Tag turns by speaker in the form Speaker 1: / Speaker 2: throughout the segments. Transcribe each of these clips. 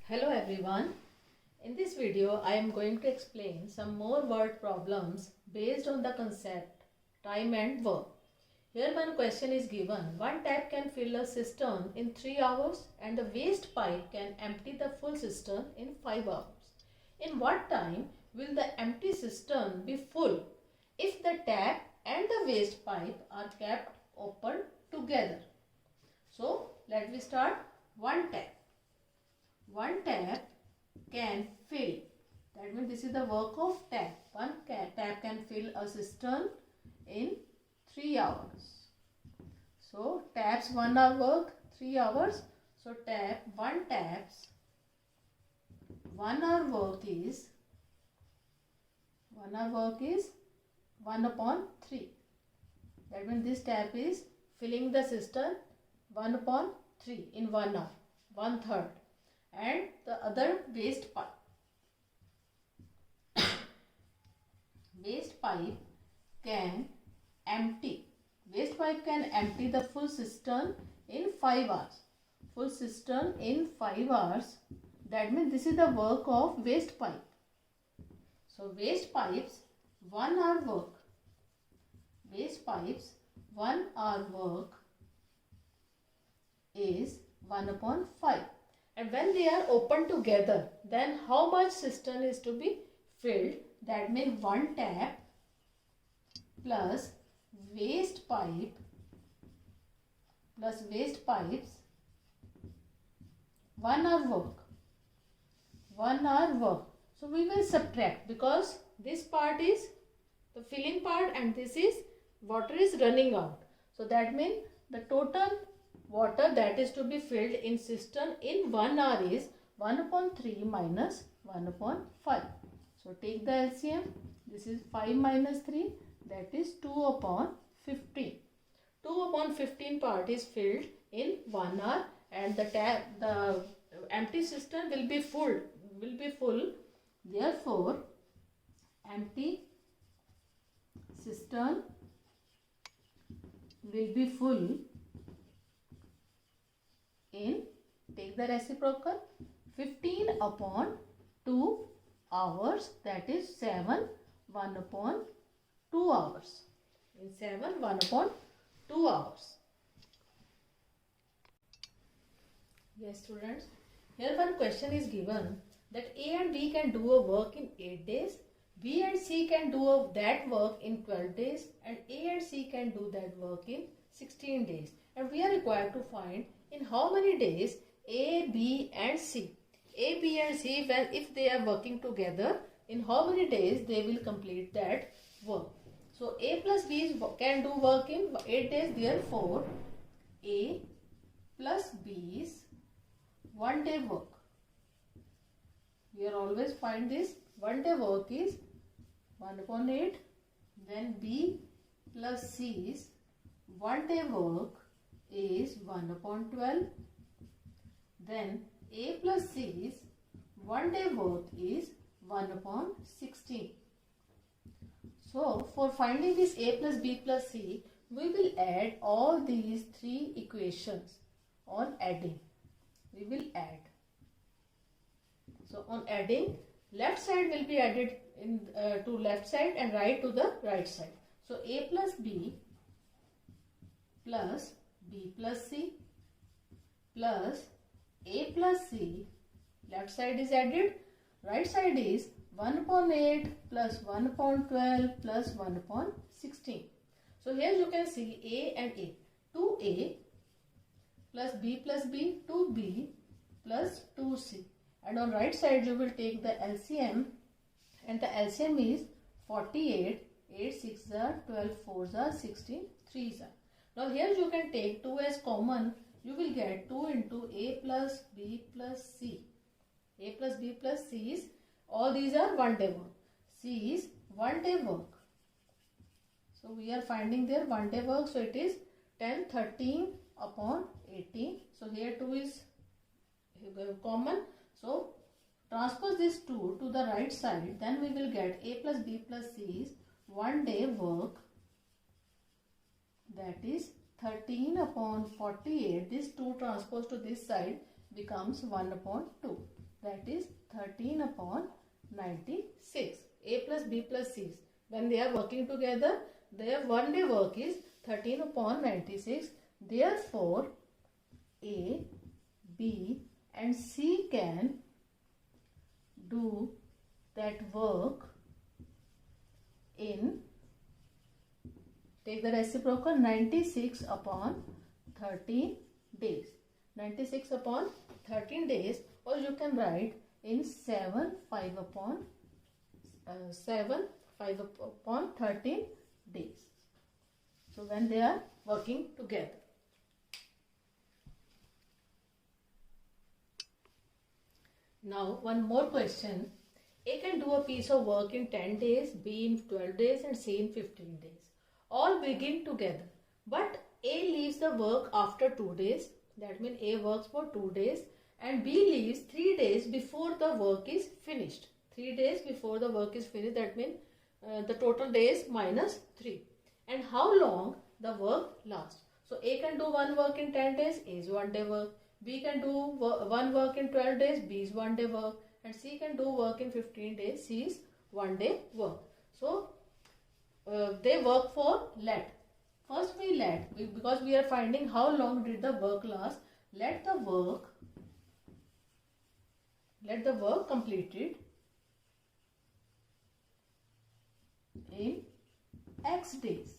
Speaker 1: Hello everyone. In this video I am going to explain some more word problems based on the concept time and work. Here one question is given. One tap can fill a cistern in 3 hours and the waste pipe can empty the full cistern in 5 hours. In what time will the empty cistern be full if the tap and the waste pipe are kept open together? So let me start. One tap can fill, that means this is the work of tap. One tap can fill a cistern in 3 hours. So taps 1 hour work, 3 hours. So one tap's 1 hour work is 1 upon 3. That means this tap is filling the cistern 1 upon 3 in 1 hour, 1/3. And the other waste pipe can empty the full cistern in 5 hours. Full cistern in 5 hours, that means this is the work of waste pipe. So waste pipes 1 hour work, is 1 upon 5. And when they are open together, then how much cistern is to be filled? That means one tap plus waste pipes 1 hour work. So we will subtract, because this part is the filling part and this is water is running out. So that means the total water that is to be filled in cistern in 1 hour is 1 upon 3 minus 1 upon 5. So take the LCM. This is 5 minus 3, that is 2 upon 15. 2 upon 15 part is filled in 1 hour and the empty cistern will be full. Therefore, empty cistern will be full in, take the reciprocal, 15 upon 2 hours, that is 7, 1 upon 2 hours. In 7, 1 upon 2 hours. Yes students, here one question is given that A and B can do a work in 8 days, B and C can do that work in 12 days, and A and C can do that work in 16 days. And we are required to find in how many days A, B and C, when if they are working together, in how many days they will complete that work. So A plus B can do work in 8 days, therefore A plus B's 1 day work. We are always find this 1 day work is 1 upon 8. Then B plus C's 1 day work is 1 upon 12. Then A plus C's 1 day work is 1 upon 16. So for finding this A plus B plus C, we will add all these 3 equations on adding. We will add. So on adding, left side will be added to left side and right to the right side. So A plus B plus B plus C plus A plus C, left side is added, right side is 1 upon 8 plus 1 upon 12 plus 1 upon 16. So here you can see A and A. 2A plus B plus B, 2B plus 2C. And on right side you will take the LCM, and the LCM is 48, 8 6 are 12, 4 are 16, 3 are. Now here you can take 2 as common. You will get 2 into A plus B plus C. A plus B plus C is, all these are 1 day work. C is 1 day work. So we are finding their 1 day work. So it is 10, 13 upon 18. So here 2 is common. So transpose this 2 to the right side. Then we will get A plus B plus C is 1 day work, that is 13 upon 48, this 2 transposed to this side becomes 1 upon 2. that is 13 upon 96. A plus B plus C. When they are working together, their one day work is 13 upon 96. Therefore, A, B and C can do that work in, take the reciprocal, 96 upon 13 days. 96 upon 13 days, or you can write in 7 5 upon 13 days. So when they are working together. Now one more question. A can do a piece of work in 10 days, B in 12 days and C in 15 days. All begin together. But A leaves the work after 2 days. That means A works for 2 days and B leaves 3 days before the work is finished. 3 days before the work is finished. That means the total days minus 3. And how long the work lasts. So A can do one work in 10 days, A is 1 day work. B can do one work in 12 days, B is 1 day work. And C can do work in 15 days, C is 1 day work. So they work for let. First we let, because we are finding how long did the work last. Let the work completed in X days.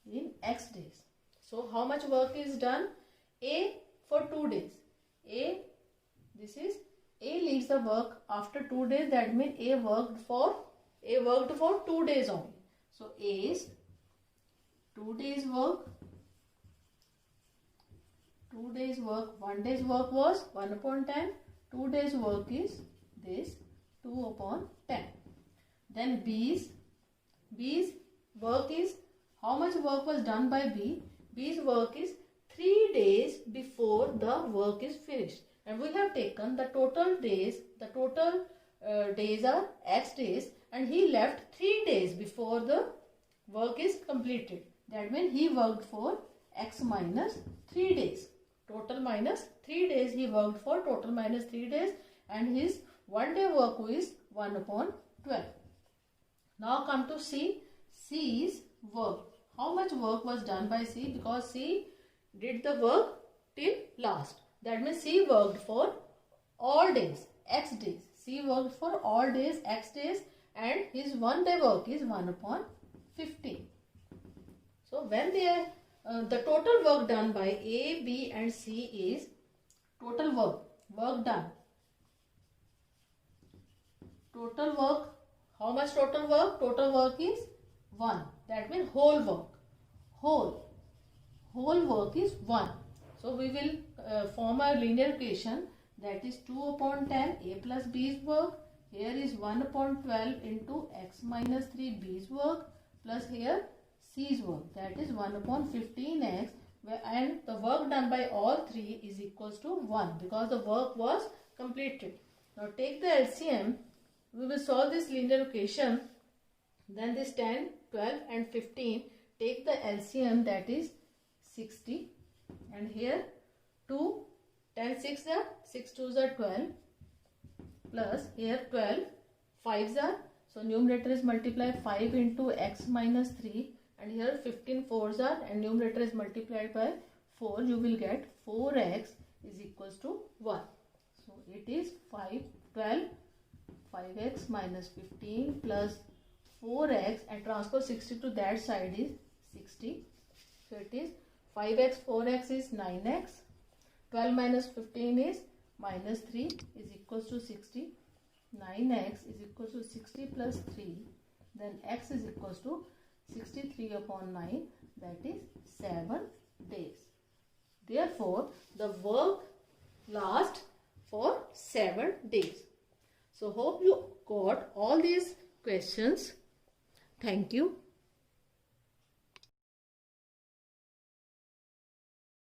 Speaker 1: In X days. So how much work is done? A for 2 days. A leaves the work after 2 days. That means A worked for 2 days only. So A is 2 days work. 2 days work. 1 day's work was 1 upon 10. 2 days work is this 2 upon 10. Then B's work is, how much work was done by B? B's work is 3 days before the work is finished. And we have taken the total days. The total days are X days, and he left 3 days before the work is completed. That means he worked for X minus 3 days. Total minus 3 days he worked for, total minus 3 days, and his 1 day work is 1 upon 12. Now come to C. C's work. How much work was done by C? Because C did the work till last. That means C worked for all days, X days. C worked for all days, X days, and his 1 day work is 1 upon 15. So when they are, the total work done by A, B and C is total work done. Total work, how much total work? Total work is 1. That means whole work. Whole work is 1. So we will form a linear equation, that is 2 upon 10 A plus B's work. Here is 1 upon 12 into X minus 3 B's work, plus here C's work, that is 1 upon 15X, and the work done by all three is equals to 1 because the work was completed. Now take the LCM. We will solve this linear equation. Then this 10, 12 and 15, take the LCM, that is 60, and here 2, 10 6 are 6 2s are 12, plus here 12 5s are, so numerator is multiplied 5 into X minus 3, and here 15 4s are, and numerator is multiplied by 4. You will get 4X is equals to 1. So it is 5x minus 15 plus 4x, and transfer 60 to that side is 60. So it is 5x 4x is 9x. 12 minus 15 is minus 3 is equals to 60. 9x is equals to 60 plus 3. Then x is equals to 63 upon 9, that is 7 days. Therefore, the work lasts for 7 days. So hope you got all these questions. Thank you.